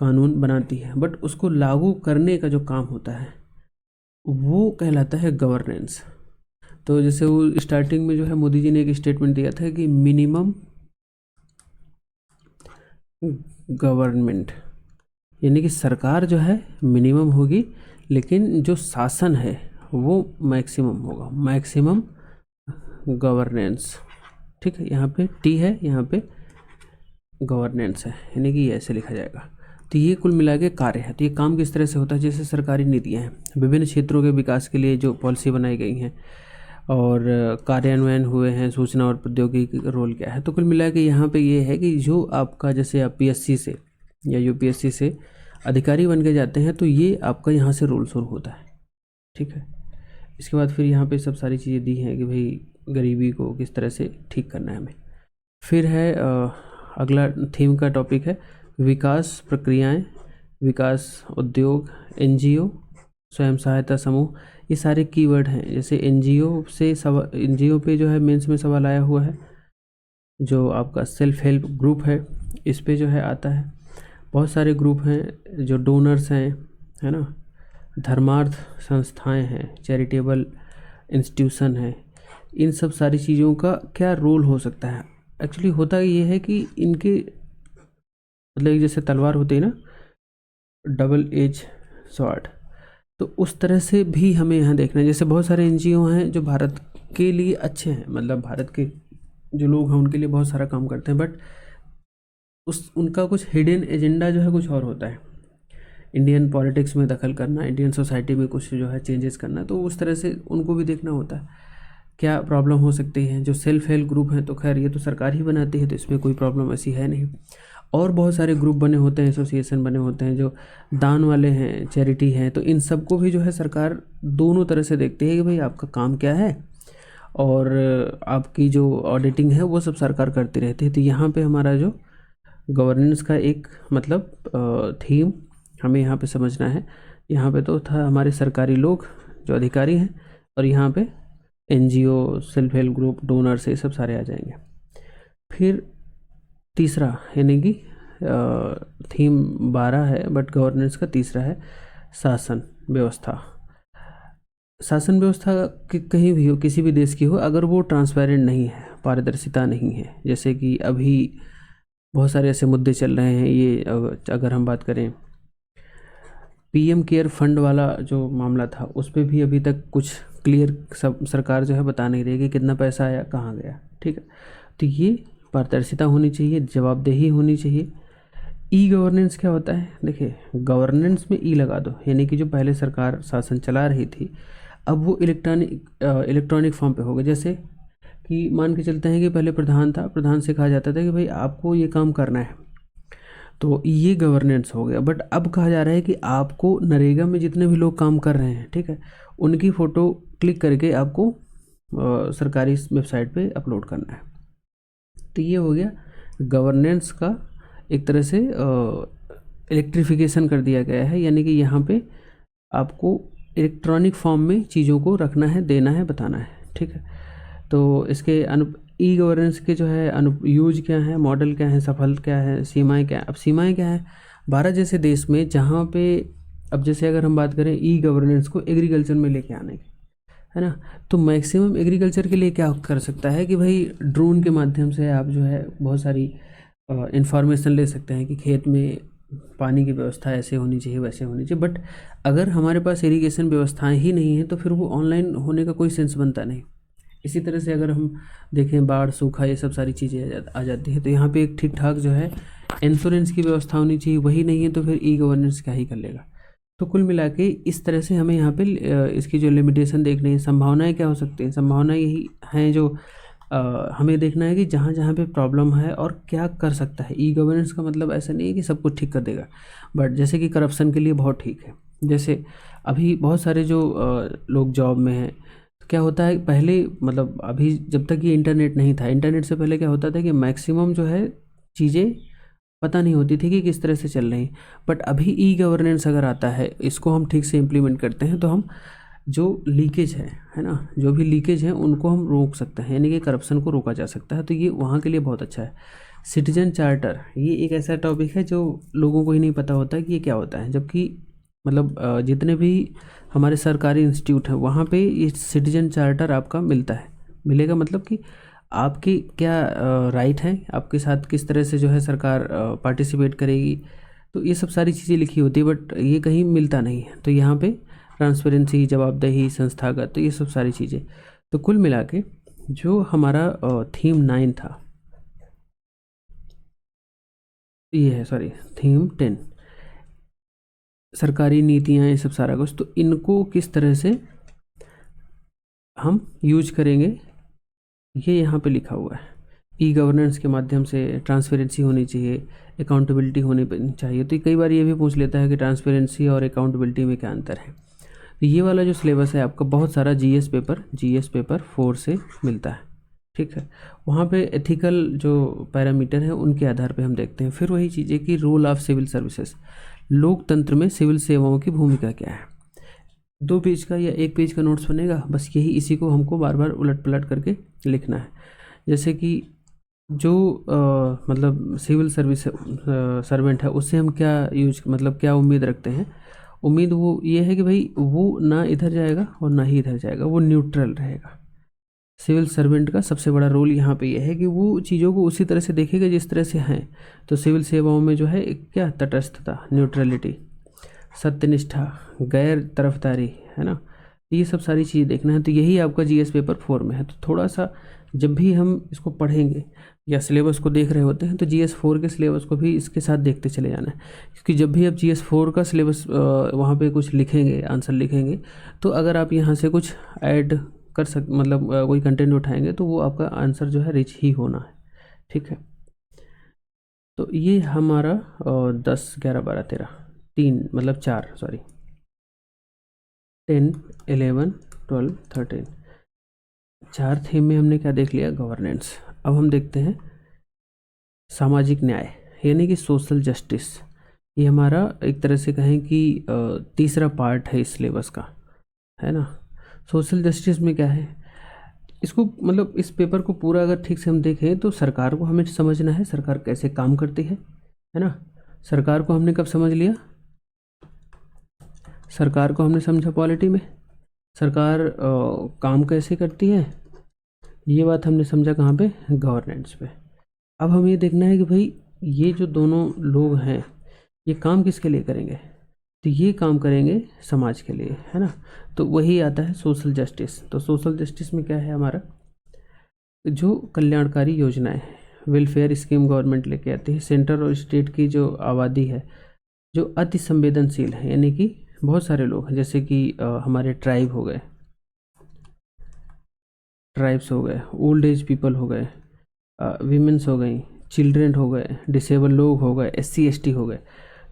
कानून बनाती है, बट उसको लागू करने का जो काम होता है वो कहलाता है गवर्नेंस। तो जैसे वो स्टार्टिंग में जो है मोदी जी ने एक स्टेटमेंट दिया था कि मिनिमम गवर्नमेंट, यानी कि सरकार जो है मिनिमम होगी लेकिन जो शासन है वो मैक्सिमम होगा, मैक्सिमम गवर्नेंस, ठीक है। यहाँ पे टी है, यहाँ पे गवर्नेंस है, यानी कि ऐसे लिखा जाएगा। तो ये कुल मिला के कार्य है। तो ये काम किस तरह से होता है, जैसे सरकारी नीतियाँ हैं, विभिन्न क्षेत्रों के विकास के लिए जो पॉलिसी बनाई गई हैं और कार्यान्वयन हुए हैं, सूचना और प्रौद्योगिकी का रोल क्या है। तो कुल मिला के यहाँ पे ये है कि जो आपका जैसे आप पीएससी से या यूपीएससी से अधिकारी बन के जाते हैं तो ये आपका यहाँ से रोल शुरू होता है, ठीक है। इसके बाद फिर यहाँ पे सब सारी चीज़ें दी हैं कि भाई गरीबी को किस तरह से ठीक करना है हमें। फिर है अगला थीम का टॉपिक है विकास प्रक्रियाएं, विकास उद्योग, एनजीओ, स्वयं सहायता समूह। ये सारे कीवर्ड हैं। जैसे एनजीओ पे जो है मेंस में सवाल आया हुआ है। जो आपका सेल्फ हेल्प ग्रुप है इस पे जो है आता है। बहुत सारे ग्रुप हैं जो डोनर्स हैं, है ना, धर्मार्थ संस्थाएं हैं, चैरिटेबल इंस्टीट्यूशन है। इन सब सारी चीज़ों का क्या रोल हो सकता है। एक्चुअली होता ये है कि इनके मतलब जैसे तलवार होती है ना, डबल एज स्वॉर्ड, तो उस तरह से भी हमें यहाँ देखना है। जैसे बहुत सारे एनजीओ हैं जो भारत के लिए अच्छे हैं, मतलब भारत के जो लोग हैं उनके लिए बहुत सारा काम करते हैं, बट उनका कुछ हिडन एजेंडा जो है कुछ और होता है। इंडियन पॉलिटिक्स में दखल करना, इंडियन सोसाइटी में कुछ जो है चेंजेस करना, तो उस तरह से उनको भी देखना होता है क्या प्रॉब्लम हो सकती है। जो सेल्फ हेल्प ग्रुप हैं तो खैर ये तो सरकार ही बनाती है तो इसमें कोई प्रॉब्लम ऐसी है नहीं। और बहुत सारे ग्रुप बने होते हैं, एसोसिएशन बने होते हैं जो दान वाले हैं, चैरिटी हैं, तो इन सबको भी जो है सरकार दोनों तरह से देखती है कि भाई आपका काम क्या है और आपकी जो ऑडिटिंग है वो सब सरकार करती रहती है। तो यहाँ पे हमारा जो गवर्नेंस का एक मतलब थीम हमें यहाँ पे समझना है। यहाँ पे तो था हमारे सरकारी लोग जो अधिकारी हैं, और यहाँ पे NGO, self help group, donors, ये सब सारे आ जाएंगे। फिर तीसरा यानी कि थीम 12 है बट गवर्नेंस का तीसरा है शासन व्यवस्था। शासन व्यवस्था कि कहीं भी हो, किसी भी देश की हो, अगर वो ट्रांसपेरेंट नहीं है, पारदर्शिता नहीं है, जैसे कि अभी बहुत सारे ऐसे मुद्दे चल रहे हैं, ये अगर हम बात करें पीएम केयर फंड वाला जो मामला था, उस पर भी अभी तक कुछ क्लियर सब सरकार जो है बता नहीं रही कि कितना पैसा आया, कहाँ गया। ठीक है, तो ये पारदर्शिता होनी चाहिए, जवाबदेही होनी चाहिए। ई गवर्नेंस क्या होता है? देखिए, गवर्नेंस में ई लगा दो, यानी कि जो पहले सरकार शासन चला रही थी अब वो इलेक्ट्रॉनिक फॉर्म पे हो गया। जैसे कि मान के चलते हैं कि पहले प्रधान था, प्रधान से कहा जाता था कि भाई आपको ये काम करना है, तो ये गवर्नेंस हो गया। बट अब कहा जा रहा है कि आपको नरेगा में जितने भी लोग काम कर रहे हैं, ठीक है, उनकी फ़ोटो क्लिक करके आपको सरकारी वेबसाइट पे अपलोड करना है। तो ये हो गया गवर्नेंस का एक तरह से इलेक्ट्रिफिकेशन कर दिया गया है, यानी कि यहाँ पे आपको इलेक्ट्रॉनिक फॉर्म में चीज़ों को रखना है, देना है, बताना है। ठीक है, तो इसके ई गवर्नेंस के जो है अनुयूज क्या है, मॉडल क्या है, सफल क्या है, सीमाएं क्या है। अब सीमाएं क्या है? भारत जैसे देश में जहाँ पे अब जैसे अगर हम बात करें ई गवर्नेंस को एग्रीकल्चर में लेके आने की, है ना, तो मैक्सिमम एग्रीकल्चर के लिए क्या कर सकता है कि भाई ड्रोन के माध्यम से आप जो है बहुत सारी इंफॉर्मेशन ले सकते हैं कि खेत में पानी की व्यवस्था ऐसे होनी चाहिए, वैसे होनी चाहिए। बट अगर हमारे पास इरिगेशन व्यवस्थाएं ही नहीं है तो फिर वो ऑनलाइन होने का कोई सेंस बनता नहीं। इसी तरह से अगर हम देखें बाढ़, सूखा, ये सब सारी चीज़ें आ जाती है, तो यहाँ पे एक ठीक ठाक जो है इंश्योरेंस की व्यवस्था होनी चाहिए, वही नहीं है तो फिर ई गवर्नेंस क्या ही कर लेगा। तो कुल मिला के इस तरह से हमें यहाँ पे इसकी जो लिमिटेशन देखनी है, संभावनाएं क्या हो सकती हैं, संभावनाएं यही हैं जो हमें देखना है कि जहाँ जहाँ पे प्रॉब्लम है और क्या कर सकता है। ई गवर्नेंस का मतलब ऐसा नहीं है कि सब कुछ ठीक कर देगा, बट जैसे कि करप्शन के लिए बहुत ठीक है। जैसे अभी बहुत सारे जो लोग जॉब में हैं, तो क्या होता है पहले, मतलब अभी जब तक ये इंटरनेट नहीं था, इंटरनेट से पहले क्या होता था कि मैक्सिमम जो है चीज़ें पता नहीं होती थी कि किस तरह से चल रही। बट अभी ई गवर्नेंस अगर आता है, इसको हम ठीक से इम्प्लीमेंट करते हैं तो हम जो लीकेज है ना, जो भी लीकेज है उनको हम रोक सकते हैं, यानी कि करप्शन को रोका जा सकता है। तो ये वहाँ के लिए बहुत अच्छा है। सिटीजन चार्टर, ये एक ऐसा टॉपिक है जो लोगों को ही नहीं पता होता कि ये क्या होता है, जबकि मतलब जितने भी हमारे सरकारी इंस्टीट्यूट हैं वहाँ पे ये सिटीजन चार्टर आपका मिलता है, मिलेगा। मतलब कि आपकी क्या राइट है, आपके साथ किस तरह से जो है सरकार पार्टिसिपेट करेगी, तो ये सब सारी चीज़ें लिखी होती है, बट ये कहीं मिलता नहीं है। तो यहाँ पे ट्रांसपेरेंसी, जवाबदेही, संस्थागत, तो ये सब सारी चीज़ें। तो कुल मिला के जो हमारा थीम 9 था, ये है सॉरी थीम 10, सरकारी नीतियाँ, ये सब सारा कुछ, तो इनको किस तरह से हम यूज करेंगे ये यहाँ पे लिखा हुआ है। ई गवर्नेंस के माध्यम से ट्रांसपेरेंसी होनी चाहिए, अकाउंटेबिलिटी होनी चाहिए। तो कई बार ये भी पूछ लेता है कि ट्रांसपेरेंसी और अकाउंटेबिलिटी में क्या अंतर है। तो ये वाला जो सिलेबस है आपका बहुत सारा जीएस पेपर 4 से मिलता है। ठीक है, वहाँ पे एथिकल जो पैरामीटर है उनके आधार पे हम देखते हैं। फिर वही चीज़ है कि रोल ऑफ सिविल सर्विसेज, लोकतंत्र में सिविल सेवाओं की भूमिका क्या है। 2 पेज का या 1 पेज का नोट्स बनेगा, बस यही, इसी को हमको बार बार उलट पलट करके लिखना है। जैसे कि जो मतलब सिविल सर्विस सर्वेंट है उससे हम क्या मतलब क्या उम्मीद रखते हैं। उम्मीद वो ये है कि भाई वो ना इधर जाएगा और ना ही इधर जाएगा, वो न्यूट्रल रहेगा। सिविल सर्वेंट का सबसे बड़ा रोल यहाँ पे ये है कि वो चीज़ों को उसी तरह से देखेगा जिस तरह से हैं। तो सिविल सेवाओं में जो है एक क्या तटस्थता, न्यूट्रलिटी, सत्यनिष्ठा, गैर तरफदारी, है ना, ये सब सारी चीज़ देखना है। तो यही आपका जीएस पेपर 4 में है। तो थोड़ा सा जब भी हम इसको पढ़ेंगे या सिलेबस को देख रहे होते हैं तो जीएस 4 के सिलेबस को भी इसके साथ देखते चले जाना है, क्योंकि जब भी आप जीएस 4 का सिलेबस वहाँ पे कुछ लिखेंगे, आंसर लिखेंगे, तो अगर आप यहाँ से कुछ ऐड कर मतलब कोई कंटेंट उठाएंगे तो वो आपका आंसर जो है रिच ही होना है। ठीक है। तो ये हमारा 10 11 12 13 3 मतलब 4 सॉरी 10 11 12 13 4 थीम में हमने क्या देख लिया, गवर्नेंस। अब हम देखते हैं सामाजिक न्याय यानी कि सोशल जस्टिस। ये हमारा एक तरह से कहें कि तीसरा पार्ट है इस सिलेबस का, है ना। सोशल जस्टिस में क्या है, इसको मतलब इस पेपर को पूरा अगर ठीक से हम देखें तो सरकार को हमें समझना है, सरकार कैसे काम करती है ना। सरकार को हमने कब समझ लिया, सरकार को हमने समझा पॉलिटी में, सरकार काम कैसे करती है, ये बात हमने समझा कहाँ पे, गवर्नेंस पे। अब हमें ये देखना है कि भाई ये जो दोनों लोग हैं ये काम किसके लिए करेंगे, तो ये काम करेंगे समाज के लिए, है ना। तो वही आता है सोशल जस्टिस। तो सोशल जस्टिस में क्या है हमारा, जो कल्याणकारी योजनाएं, वेलफेयर स्कीम गवर्नमेंट लेके आती है। सेंटर और स्टेट की जो आबादी है जो अति संवेदनशील है, यानी कि बहुत सारे लोग हैं, जैसे कि हमारे ट्राइब हो गए, ट्राइब्स हो गए, ओल्ड एज पीपल हो गए, वीमेंस हो गई, चिल्ड्रेन हो गए, डिसेबल लोग हो गए, SC ST हो गए।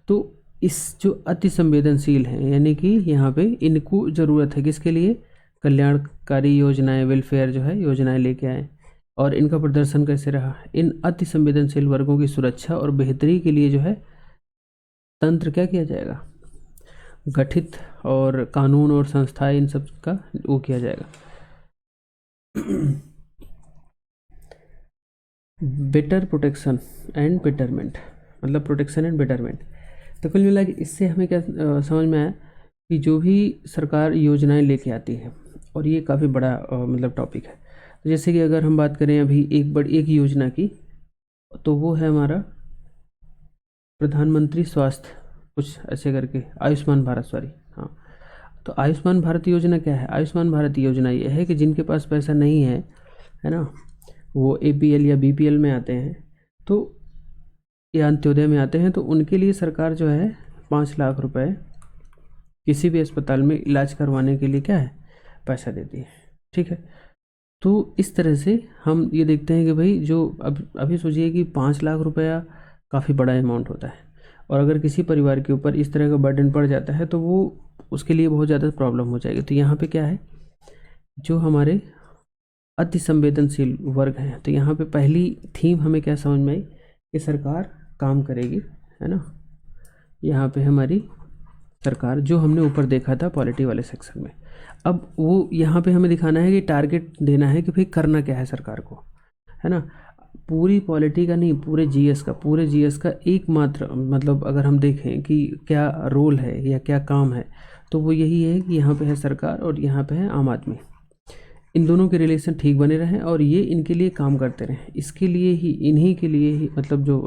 तो इस जो अति संवेदनशील हैं, यानी कि यहाँ पे इनको ज़रूरत है किसके लिए, कल्याणकारी योजनाएं, वेलफेयर जो है योजनाएं लेके आए। और इनका प्रदर्शन कैसे रहा, इन अति संवेदनशील वर्गों की सुरक्षा और बेहतरी के लिए जो है तंत्र क्या किया जाएगा, गठित, और कानून और संस्थाएं इन सब का वो किया जाएगा। बेटर प्रोटेक्शन एंड बेटरमेंट, मतलब प्रोटेक्शन एंड बेटरमेंट। तो कुल मिला के इससे हमें क्या समझ में आया कि जो भी सरकार योजनाएं लेके आती है, और ये काफ़ी बड़ा मतलब टॉपिक है। तो जैसे कि अगर हम बात करें अभी एक योजना की, तो वो है हमारा प्रधानमंत्री स्वास्थ्य कुछ ऐसे करके, आयुष्मान भारत, सॉरी, हाँ। तो आयुष्मान भारत योजना क्या है, आयुष्मान भारत योजना ये है कि जिनके पास पैसा नहीं है ना, वो APL या BPL में आते हैं, तो या अंत्योदय में आते हैं, तो उनके लिए सरकार जो है 5 लाख रुपए किसी भी अस्पताल में इलाज करवाने के लिए क्या है, पैसा देती है, ठीक है। तो इस तरह से हम ये देखते हैं कि भाई जो अभी सोचिए कि 5 लाख रुपया काफ़ी बड़ा अमाउंट होता है, और अगर किसी परिवार के ऊपर इस तरह का बर्डन पड़ जाता है तो वो उसके लिए बहुत ज़्यादा प्रॉब्लम हो जाएगी। तो यहाँ पे क्या है, जो हमारे अति संवेदनशील वर्ग हैं, तो यहाँ पे पहली थीम हमें क्या समझ में आई कि सरकार काम करेगी, है ना। यहाँ पे हमारी सरकार, जो हमने ऊपर देखा था पॉलिटी वाले सेक्शन में, अब वो यहाँ पे हमें दिखाना है कि टारगेट देना है कि भाई करना क्या है सरकार को, है ना। पूरी पॉलिटी का नहीं, पूरे GS का एकमात्र मतलब अगर हम देखें कि क्या रोल है या क्या काम है, तो वो यही है कि यहाँ पे है सरकार और यहाँ पे है आम आदमी। इन दोनों के रिलेशन ठीक बने रहें और ये इनके लिए काम करते रहें, इसके लिए ही, इन्हीं के लिए ही, मतलब जो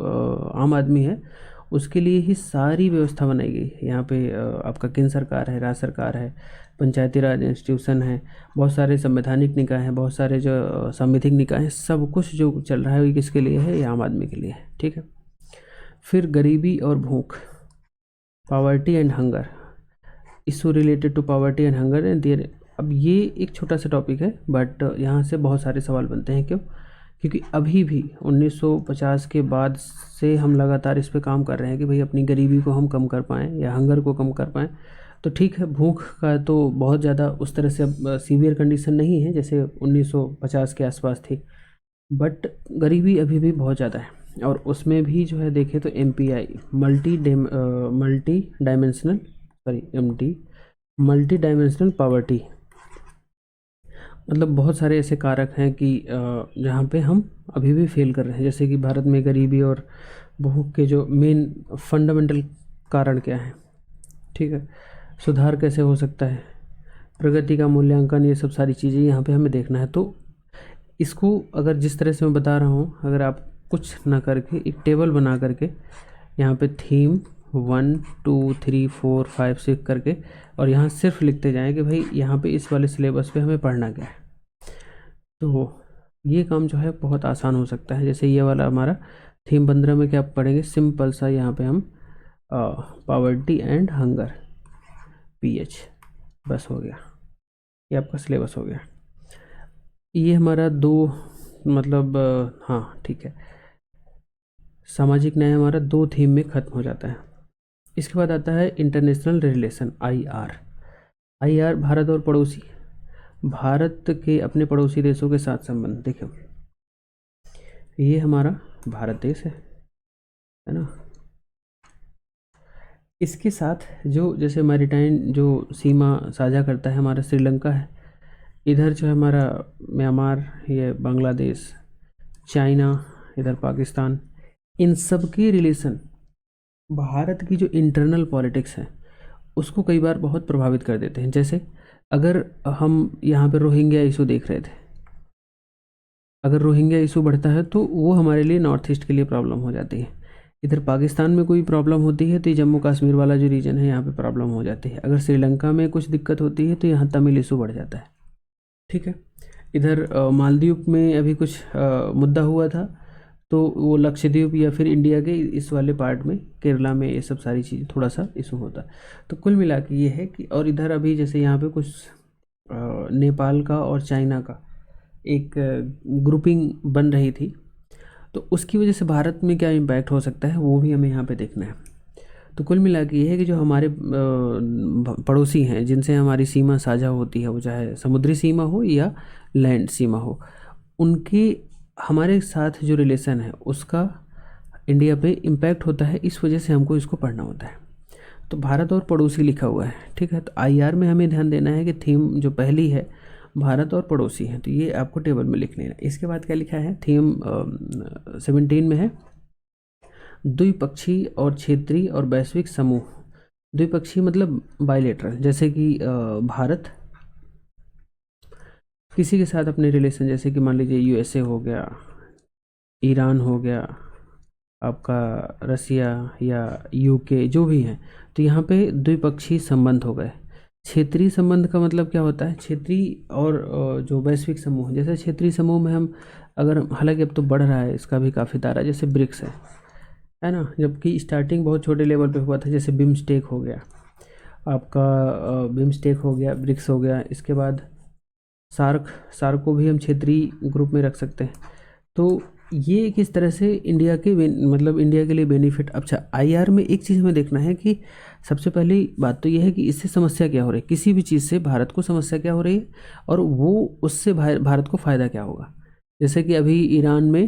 आम आदमी है उसके लिए ही सारी व्यवस्था बनाई गई है। यहाँ पे आपका केंद्र सरकार है, राज्य सरकार है, पंचायती राज इंस्टीट्यूशन है, बहुत सारे संवैधानिक निकाय हैं, बहुत सारे जो सांविधिक निकाय हैं, सब कुछ जो चल रहा है ये किसके लिए है, ये आम आदमी के लिए है, ठीक है। फिर गरीबी और भूख, poverty and hunger, issue related to poverty and hunger and there. अब ये एक छोटा सा टॉपिक है, बट यहाँ से बहुत सारे सवाल बनते हैं। क्यों, क्योंकि अभी भी 1950 के बाद से हम लगातार इस पे काम कर रहे हैं कि भाई अपनी गरीबी को हम कम कर पाएँ या हंगर को कम कर पाएँ। तो ठीक है, भूख का तो बहुत ज़्यादा उस तरह से अब सीवियर कंडीशन नहीं है जैसे 1950 के आसपास थी, बट गरीबी अभी भी बहुत ज़्यादा है। और उसमें भी जो है देखें तो MPI, multi dimensional, sorry multi dimensional poverty, मतलब बहुत सारे ऐसे कारक हैं कि जहाँ पे हम अभी भी फेल कर रहे हैं। जैसे कि भारत में गरीबी और भूख के जो मेन फंडामेंटल कारण क्या हैं, ठीक है, सुधार कैसे हो सकता है, प्रगति का मूल्यांकन, ये सब सारी चीज़ें यहाँ पे हमें देखना है। तो इसको अगर जिस तरह से मैं बता रहा हूँ, अगर आप कुछ ना करके एक टेबल बना करके यहाँ पे थीम 1 2 3 4 5 6 करके, और यहाँ सिर्फ लिखते जाएं कि भाई यहाँ पे इस वाले सिलेबस पे हमें पढ़ना क्या है, तो ये काम जो है बहुत आसान हो सकता है। जैसे ये वाला हमारा थीम 15 में क्या पढ़ेंगे, सिंपल सा यहाँ पे हम पावर्टी एंड हंगर, PH, बस हो गया, ये आपका सिलेबस हो गया। ये हमारा दो मतलब हाँ ठीक है, सामाजिक न्याय हमारा 2 थीम में खत्म हो जाता है। इसके बाद आता है international relation, IR। IR Bharat और पड़ोसी, भारत के अपने पड़ोसी देशों के साथ संबंध। देखो ये हमारा भारत देश है ना, इसके साथ जो जैसे मैरीटाइन जो सीमा साझा करता है हमारा श्रीलंका है, इधर जो है हमारा म्यांमार, ये बांग्लादेश, चाइना, इधर पाकिस्तान, इन सब की रिलेशन भारत की जो इंटरनल पॉलिटिक्स है उसको कई बार बहुत प्रभावित कर देते हैं। जैसे अगर हम यहाँ पे रोहिंग्या इशू देख रहे थे, अगर रोहिंग्या इशू बढ़ता है तो वो हमारे लिए नॉर्थ ईस्ट के लिए प्रॉब्लम हो जाती है। इधर पाकिस्तान में कोई प्रॉब्लम होती है तो ये जम्मू कश्मीर वाला जो रीजन है यहाँ पे प्रॉब्लम हो जाती है। अगर श्रीलंका में कुछ दिक्कत होती है तो यहाँ तमिल इशू बढ़ जाता है। ठीक है, इधर मालदीव में अभी कुछ मुद्दा हुआ था तो वो लक्षद्वीप या फिर इंडिया के इस वाले पार्ट में, केरला में, ये सब सारी चीज़ थोड़ा सा इशू होता है। तो कुल मिला के ये है कि, और इधर अभी जैसे यहाँ पे कुछ नेपाल का और चाइना का एक ग्रुपिंग बन रही थी, तो उसकी वजह से भारत में क्या इम्पैक्ट हो सकता है वो भी हमें यहाँ पे देखना है। तो कुल मिला के ये है कि जो हमारे पड़ोसी हैं जिनसे हमारी सीमा साझा होती है, वो चाहे समुद्री सीमा हो या लैंड सीमा हो, उनके हमारे साथ जो रिलेशन है उसका इंडिया पे इम्पैक्ट होता है। इस वजह से हमको इसको पढ़ना होता है। तो भारत और पड़ोसी लिखा हुआ है, ठीक है। तो IR में हमें ध्यान देना है कि थीम जो पहली है भारत और पड़ोसी है, तो ये आपको टेबल में लिख लेना। इसके बाद क्या लिखा है, थीम 17 में है द्विपक्षीय और क्षेत्रीय और वैश्विक समूह। द्विपक्षीय मतलब बायलेटरल, जैसे कि भारत किसी के साथ अपने रिलेशन, जैसे कि मान लीजिए USA हो गया, ईरान हो गया, आपका रसिया या UK जो भी है, तो यहाँ पे द्विपक्षीय संबंध हो गए। क्षेत्रीय संबंध का मतलब क्या होता है, क्षेत्रीय और जो वैश्विक समूह, जैसे क्षेत्रीय समूह में हम अगर, हालांकि अब तो बढ़ रहा है इसका भी काफ़ी तारा, जैसे ब्रिक्स है ना, जबकि स्टार्टिंग बहुत छोटे लेवल पे हुआ था, जैसे बिम्स्टेक हो गया आपका, बिम्स्टेक हो गया, ब्रिक्स हो गया। इसके बाद सार्क को भी हम क्षेत्रीय ग्रुप में रख सकते हैं। तो ये किस तरह से इंडिया के मतलब इंडिया के लिए बेनिफिट। अच्छा, IR में एक चीज़ हमें देखना है कि सबसे पहली बात तो ये है कि इससे समस्या क्या हो रही है, किसी भी चीज़ से भारत को समस्या क्या हो रही है और वो उससे भारत को फ़ायदा क्या होगा। जैसे कि अभी ईरान में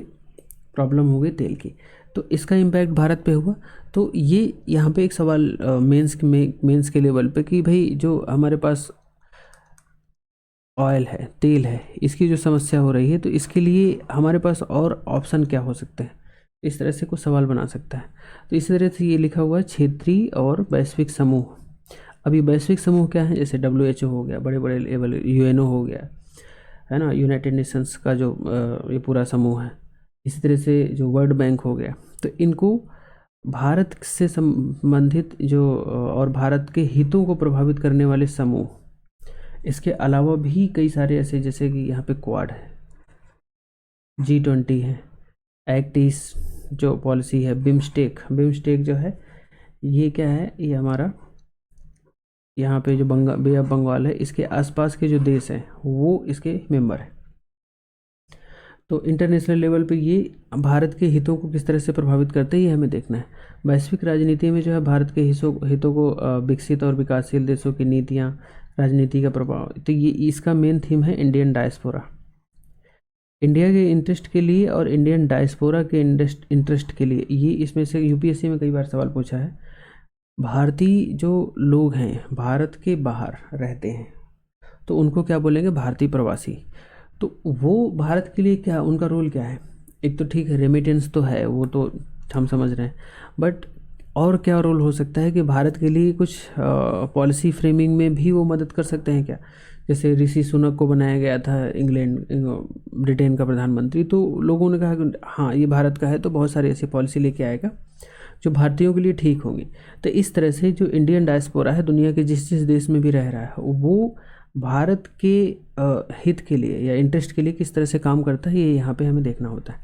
प्रॉब्लम हो गई तेल की, तो इसका इम्पैक्ट भारत पे हुआ। तो ये यहाँ पे एक सवाल मेंस के लेवल पे कि भाई जो हमारे पास ऑयल है, तेल है, इसकी जो समस्या हो रही है, तो इसके लिए हमारे पास और ऑप्शन क्या हो सकते हैं, इस तरह से कुछ सवाल बना सकता है। तो इसी तरह से ये लिखा हुआ है क्षेत्रीय और वैश्विक समूह। अभी वैश्विक समूह क्या है, जैसे WHO हो गया, बड़े बड़े लेवल, UNO हो गया, है ना, यूनाइटेड नेशंस का जो ये पूरा समूह है। इसी तरह से जो वर्ल्ड बैंक हो गया, तो इनको भारत से संबंधित जो और भारत के हितों को प्रभावित करने वाले समूह, इसके अलावा भी कई सारे ऐसे, जैसे कि यहाँ पे क्वाड है, G20 है, एक्ट ईस्ट जो पॉलिसी है, बिम्स्टेक जो है, ये क्या है, ये हमारा यहाँ पे जो बे ऑफ बंगाल है, इसके आसपास के जो देश हैं वो इसके मेंबर हैं। तो इंटरनेशनल लेवल पे ये भारत के हितों को किस तरह से प्रभावित करते हैं, ये हमें देखना है। वैश्विक राजनीति में जो है भारत के हितों को विकसित और विकासशील देशों की नीतियाँ, राजनीति का प्रभाव, तो ये इसका मेन थीम है इंडियन डायस्पोरा। इंडिया के इंटरेस्ट के लिए और इंडियन डायस्पोरा के इंटरेस्ट के लिए, ये इसमें से UPSC में कई बार सवाल पूछा है। भारतीय जो लोग हैं भारत के बाहर रहते हैं तो उनको क्या बोलेंगे, भारतीय प्रवासी। तो वो भारत के लिए क्या, उनका रोल क्या है। एक तो ठीक है, रेमिटेंस तो है, वो तो हम समझ रहे हैं, बट और क्या रोल हो सकता है कि भारत के लिए कुछ पॉलिसी फ्रेमिंग में भी वो मदद कर सकते हैं क्या। जैसे ऋषि सुनक को बनाया गया था ब्रिटेन का प्रधानमंत्री, तो लोगों ने कहा कि हाँ ये भारत का है, तो बहुत सारी ऐसी पॉलिसी लेके आएगा जो भारतीयों के लिए ठीक होंगी। तो इस तरह से जो इंडियन डायस्पोरा है, दुनिया के जिस जिस देश में भी रह रहा है, वो भारत के हित के लिए या इंटरेस्ट के लिए किस तरह से काम करता है, ये यहाँ पे हमें देखना होता है।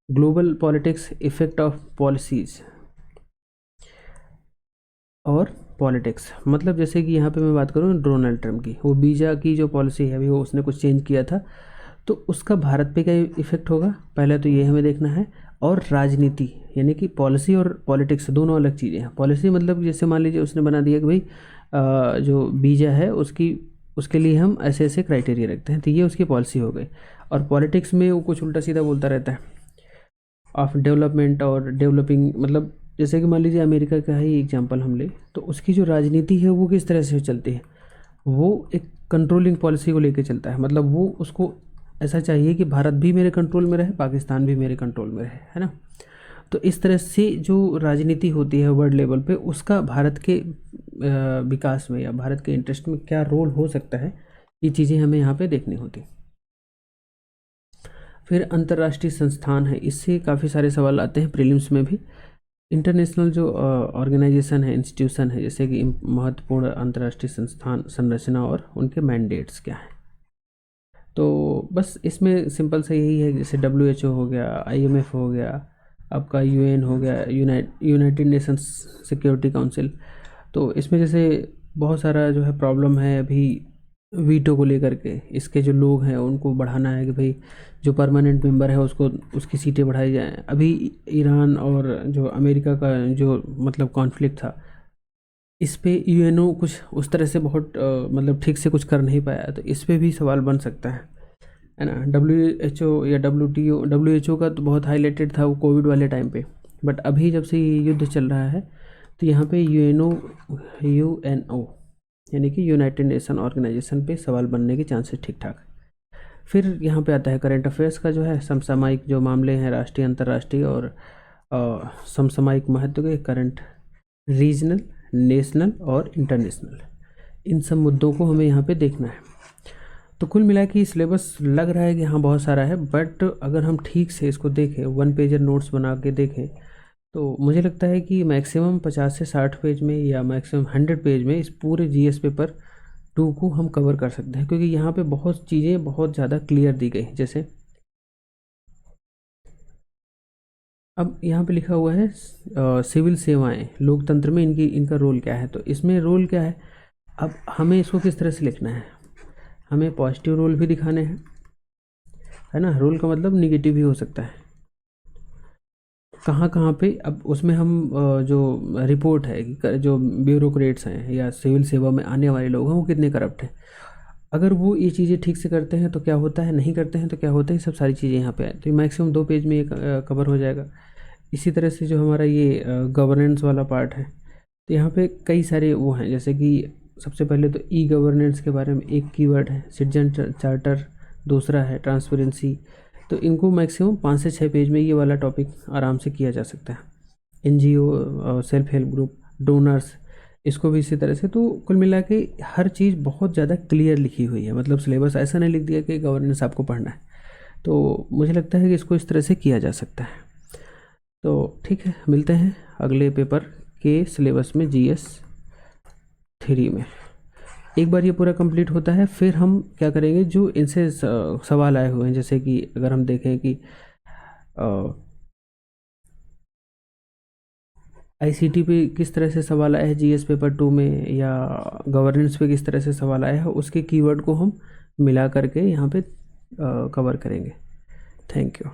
Global politics, effect of policies और पॉलिटिक्स, मतलब जैसे कि यहाँ पे मैं बात करूँ डोनाल्ड ट्रम्प की, वो वीज़ा की जो पॉलिसी है अभी वो उसने कुछ चेंज किया था, तो उसका भारत पे क्या इफ़ेक्ट होगा, पहले तो ये हमें देखना है। और राजनीति, यानी कि पॉलिसी और पॉलिटिक्स दोनों अलग चीज़ें हैं। पॉलिसी मतलब जैसे मान लीजिए उसने बना दिया कि भाई जो वीज़ा है उसके लिए हम ऐसे ऐसे क्राइटेरिया रखते हैं, तो ये उसकी पॉलिसी हो गई। और पॉलिटिक्स में वो कुछ उल्टा सीधा बोलता रहता है ऑफ डेवलपमेंट और डेवलपिंग, मतलब जैसे कि मान लीजिए अमेरिका का ही एग्जांपल हम ले, तो उसकी जो राजनीति है वो किस तरह से चलती है, वो एक कंट्रोलिंग पॉलिसी को लेके चलता है। मतलब वो उसको ऐसा चाहिए कि भारत भी मेरे कंट्रोल में रहे, पाकिस्तान भी मेरे कंट्रोल में रहे, है ना। तो इस तरह से जो राजनीति होती है वर्ल्ड लेवल पे, उसका भारत के विकास में या भारत के इंटरेस्ट में क्या रोल हो सकता है, ये चीज़ें हमें यहाँ पे देखनी होती। फिर अंतर्राष्ट्रीय संस्थान है, इससे काफ़ी सारे सवाल आते हैं प्रीलिम्स में भी। इंटरनेशनल जो ऑर्गेनाइजेशन है, इंस्टीट्यूशन है, जैसे कि महत्वपूर्ण अंतर्राष्ट्रीय संस्थान संरचना और उनके मैंडेट्स क्या हैं। तो बस इसमें सिंपल से यही है, जैसे WHO हो गया, IMF हो गया, आपका UN हो गया, यूनाइटेड नेशंस सिक्योरिटी काउंसिल। तो इसमें जैसे बहुत सारा जो है प्रॉब्लम है अभी वीटो को लेकर के। इसके जो लोग हैं उनको बढ़ाना है कि भाई जो परमानेंट मेंबर है उसकी सीटें बढ़ाई जाएं। अभी ईरान और जो अमेरिका का जो मतलब कॉन्फ्लिक्ट था, इस पे UNO कुछ उस तरह से बहुत मतलब ठीक से कुछ कर नहीं पाया, तो इस पे भी सवाल बन सकता है ना। WHO या WHO का तो बहुत हाईलाइटेड था वो कोविड वाले टाइम पे, बट अभी जब से ये युद्ध चल रहा है तो यहाँ पे UNO यानी कि यूनाइटेड नेशन ऑर्गेनाइजेशन पे सवाल बनने के चांसेस ठीक ठाक। फिर यहाँ पे आता है करंट अफेयर्स का जो है, समसामयिक जो मामले हैं राष्ट्रीय अंतर्राष्ट्रीय और समसामयिक महत्व के, करंट, रीजनल, नेशनल और इंटरनेशनल, इन सब मुद्दों को हमें यहाँ पे देखना है। तो कुल मिला के सिलेबस लग रहा है कि हाँ बहुत सारा है, बट अगर हम ठीक से इसको देखें, 1 पेजर नोट्स बना के देखें, तो मुझे लगता है कि मैक्सिमम 50 से 60 पेज में या मैक्सिमम 100 पेज में इस पूरे GS पेपर 2 को हम कवर कर सकते हैं, क्योंकि यहाँ पे बहुत चीज़ें बहुत ज़्यादा क्लियर दी गई। जैसे अब यहाँ पे लिखा हुआ है सिविल सेवाएं लोकतंत्र में इनका रोल क्या है। तो इसमें रोल क्या है, अब हमें इसको किस तरह से लिखना है, हमें पॉजिटिव रोल भी दिखाने हैं, है ना। रोल का मतलब निगेटिव भी हो सकता है, कहाँ कहाँ पे। अब उसमें हम जो रिपोर्ट है कि जो ब्यूरोक्रेट्स हैं या सिविल सेवा में आने वाले लोग हैं वो कितने करप्ट हैं, अगर वो ये चीज़ें ठीक से करते हैं तो क्या होता है, नहीं करते हैं तो क्या होता है, सब सारी चीज़ें यहाँ पे आए। तो मैक्सिमम 2 पेज में ये कवर हो जाएगा। इसी तरह से जो हमारा ये गवर्नेंस वाला पार्ट है, तो यहाँ पे कई सारे वो हैं, जैसे कि सबसे पहले तो गवर्नेंस के बारे में एक कीवर्ड है, सिटीजन चार्टर, दूसरा है ट्रांसपेरेंसी। तो इनको मैक्सिमम 5 से 6 पेज में ये वाला टॉपिक आराम से किया जा सकता है। NGO, self help group, donors, इसको भी इसी तरह से। तो कुल मिला के हर चीज़ बहुत ज़्यादा क्लियर लिखी हुई है, मतलब सिलेबस ऐसा नहीं लिख दिया कि गवर्नेंस आपको पढ़ना है। तो मुझे लगता है कि इसको इस तरह से किया जा सकता है। तो ठीक है, मिलते हैं अगले पेपर के सिलेबस में GS 3 में। एक बार ये पूरा कंप्लीट होता है फिर हम क्या करेंगे, जो इनसे सवाल आए हुए हैं, जैसे कि अगर हम देखें कि ICT पे किस तरह से सवाल आया है GS पेपर 2 में, या गवर्नेंस पे किस तरह से सवाल आया है, उसके कीवर्ड को हम मिला करके यहाँ पे कवर करेंगे। Thank you.